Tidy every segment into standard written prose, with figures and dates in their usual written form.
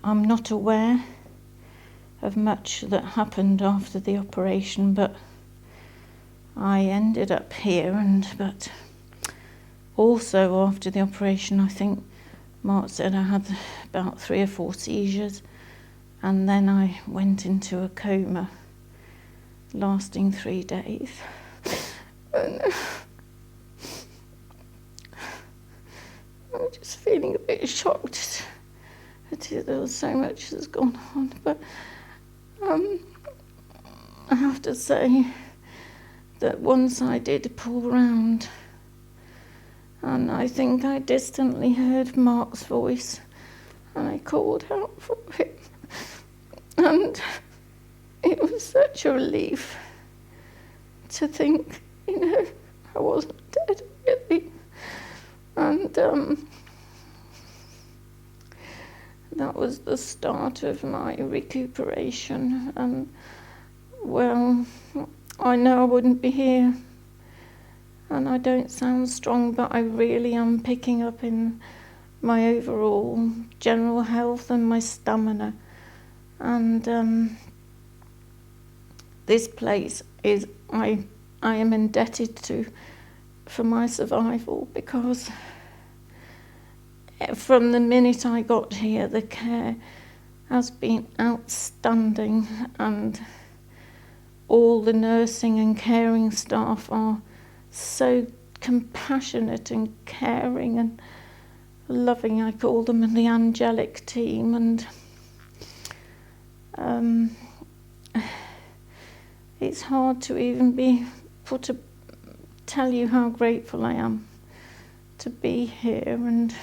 I'm not aware of much that happened after the operation, but I ended up here, but also after the operation, I think Mark said I had about 3 or 4 seizures, and then I went into a coma lasting 3 days. And I'm just feeling a bit shocked that there was so much that's gone on, but I have to say that once I did pull round, and I think I distantly heard Mark's voice, and I called out for him, and it was such a relief to think, I wasn't dead really, and that was the start of my recuperation. And well, I know I wouldn't be here, and I don't sound strong, but I really am picking up in my overall general health and my stamina. And this place is, I am indebted to for my survival, because from the minute I got here, the care has been outstanding, and all the nursing and caring staff are so compassionate and caring and loving. I call them the angelic team, and it's hard to even tell you how grateful I am to be here. And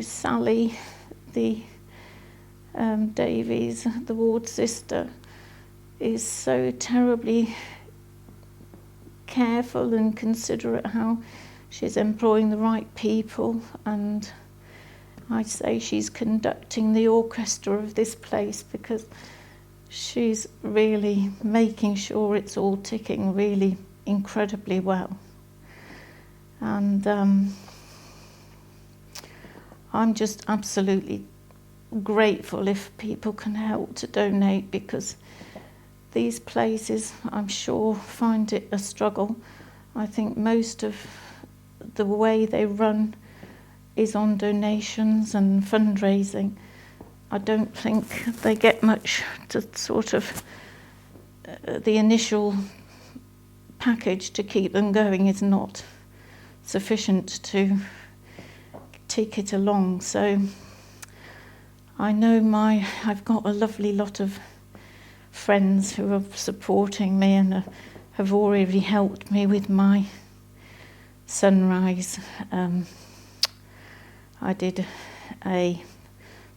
Sally, the Davies, the ward sister, is so terribly careful and considerate how she's employing the right people, and I say she's conducting the orchestra of this place, because she's really making sure it's all ticking really incredibly well. And I'm just absolutely grateful if people can help to donate, because these places, I'm sure, find it a struggle. I think most of the way they run is on donations and fundraising. I don't think they get much to sort of the initial package to keep them going is not sufficient to take it along. So I know I've got a lovely lot of friends who are supporting me and have already helped me with my sunrise. I did a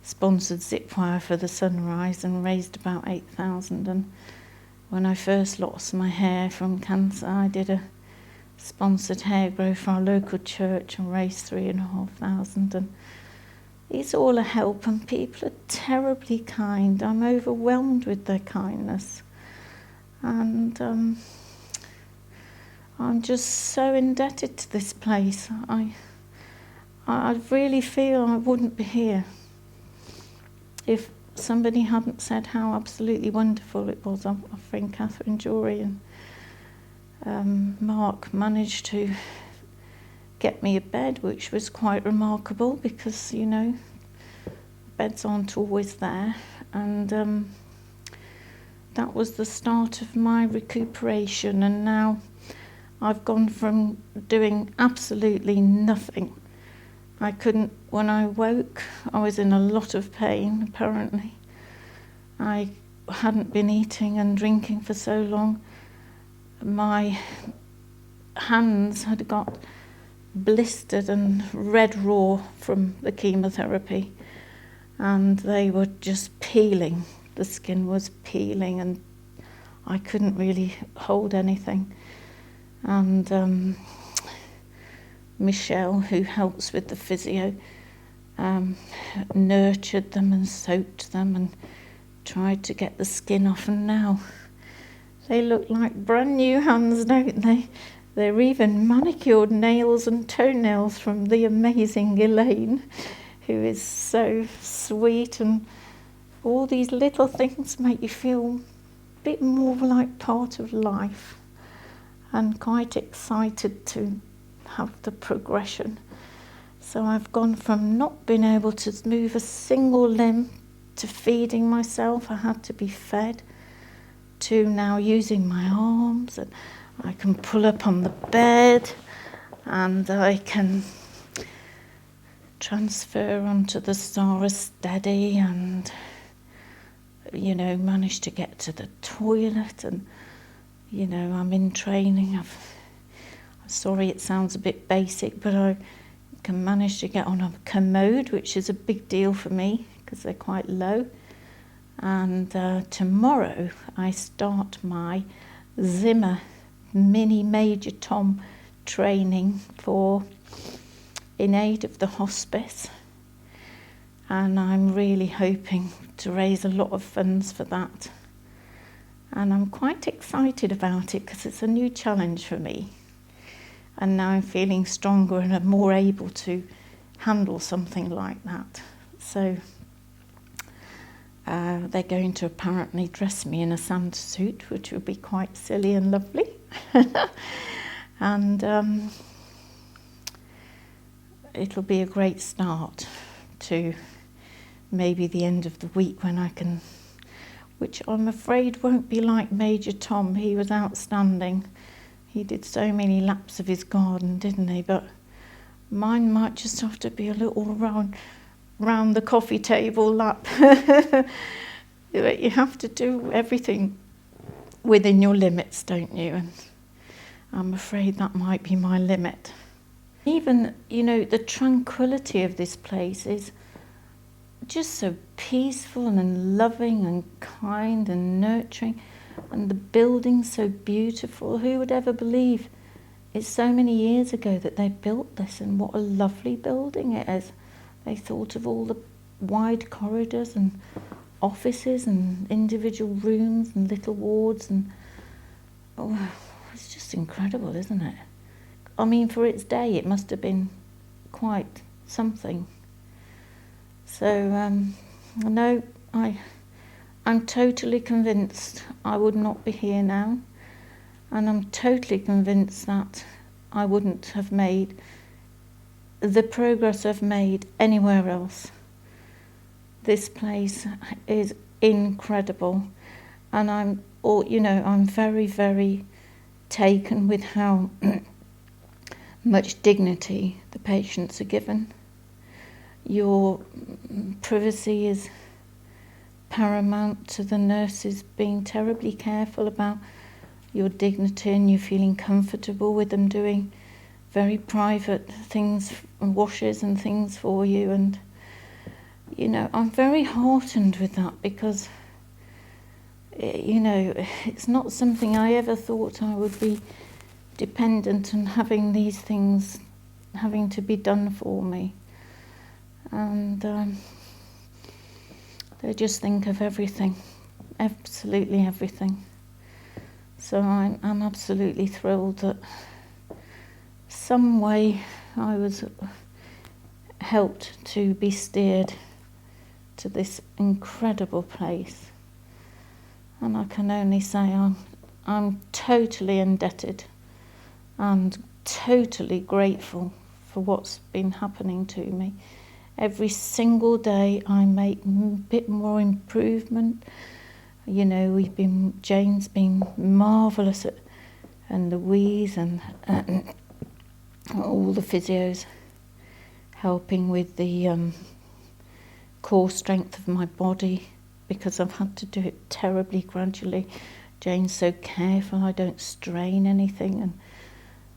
sponsored zip wire for the sunrise and raised about 8,000. And when I first lost my hair from cancer, I did a sponsored hair grow for our local church and raised 3,500. And it's all a help, and people are terribly kind. I'm overwhelmed with their kindness, and I'm just so indebted to this place. I really feel I wouldn't be here if somebody hadn't said how absolutely wonderful it was. Our friend Catherine Jory and Mark managed to get me a bed, which was quite remarkable, because beds aren't always there, and that was the start of my recuperation. And now I've gone from doing absolutely nothing. When I woke, I was in a lot of pain, apparently. I hadn't been eating and drinking for so long. My hands had got blistered and red raw from the chemotherapy, and they were just peeling. The skin was peeling, and I couldn't really hold anything. And Michelle, who helps with the physio, nurtured them and soaked them and tried to get the skin off, and now they look like brand new hands, don't they? They're even manicured nails and toenails from the amazing Elaine, who is so sweet, and all these little things make you feel a bit more like part of life, and quite excited to have the progression. So I've gone from not being able to move a single limb to feeding myself, I had to be fed, to now using my arms, and I can pull up on the bed and I can transfer onto the Star Steady and, you know, manage to get to the toilet, and, you know, I'm in training. I'm sorry it sounds a bit basic, but I can manage to get on a commode, which is a big deal for me because they're quite low. And tomorrow I start my Zimmer mini Major Tom training in aid of the hospice, and I'm really hoping to raise a lot of funds for that, and I'm quite excited about it because it's a new challenge for me, and now I'm feeling stronger and I'm more able to handle something like that. So they're going to apparently dress me in a Santa suit, which will be quite silly and lovely. And it'll be a great start to maybe the end of the week when I can, which I'm afraid won't be like Major Tom. He was outstanding. He did so many laps of his garden, didn't he? But mine might just have to be a little round the coffee table lap. You have to do everything within your limits, don't you? And I'm afraid that might be my limit. Even, you know, the tranquility of this place is just so peaceful and loving and kind and nurturing, and the building's so beautiful. Who would ever believe it's so many years ago that they built this, and what a lovely building it is. They thought of all the wide corridors and offices and individual rooms and little wards, and it's just incredible, isn't it? I mean, for its day, it must have been quite something. So, no, I'm totally convinced I would not be here now, and I'm totally convinced that I wouldn't have made the progress I've made anywhere else. This place is incredible, and I'm very, very taken with how much dignity the patients are given. Your privacy is paramount to the nurses being terribly careful about your dignity, and you feeling comfortable with them doing very private things and washes and things for you. And, you know, I'm very heartened with that because, you know, it's not something I ever thought I would be dependent on having these things having to be done for me. And they just think of everything, absolutely everything. So I'm absolutely thrilled that some way I was helped to be steered to this incredible place. And I can only say I'm totally indebted and totally grateful for what's been happening to me. Every single day I make a bit more improvement. You know, Jane's been marvellous and Louise and all the physios helping with the core strength of my body, because I've had to do it terribly gradually. Jane's so careful I don't strain anything, and,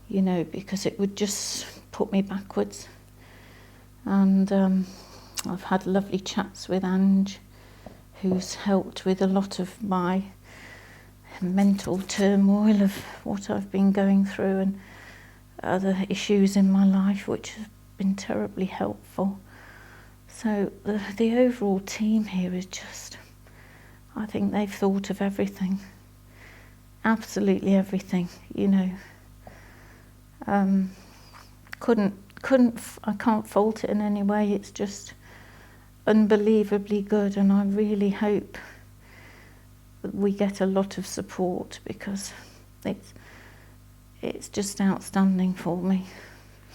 you know, because it would just put me backwards. And I've had lovely chats with Ange, who's helped with a lot of my mental turmoil of what I've been going through and other issues in my life, which have been terribly helpful. So the overall team here is just, I think they've thought of everything, absolutely everything, you know. I can't fault it in any way. It's just unbelievably good, and I really hope that we get a lot of support, because it's just outstanding for me.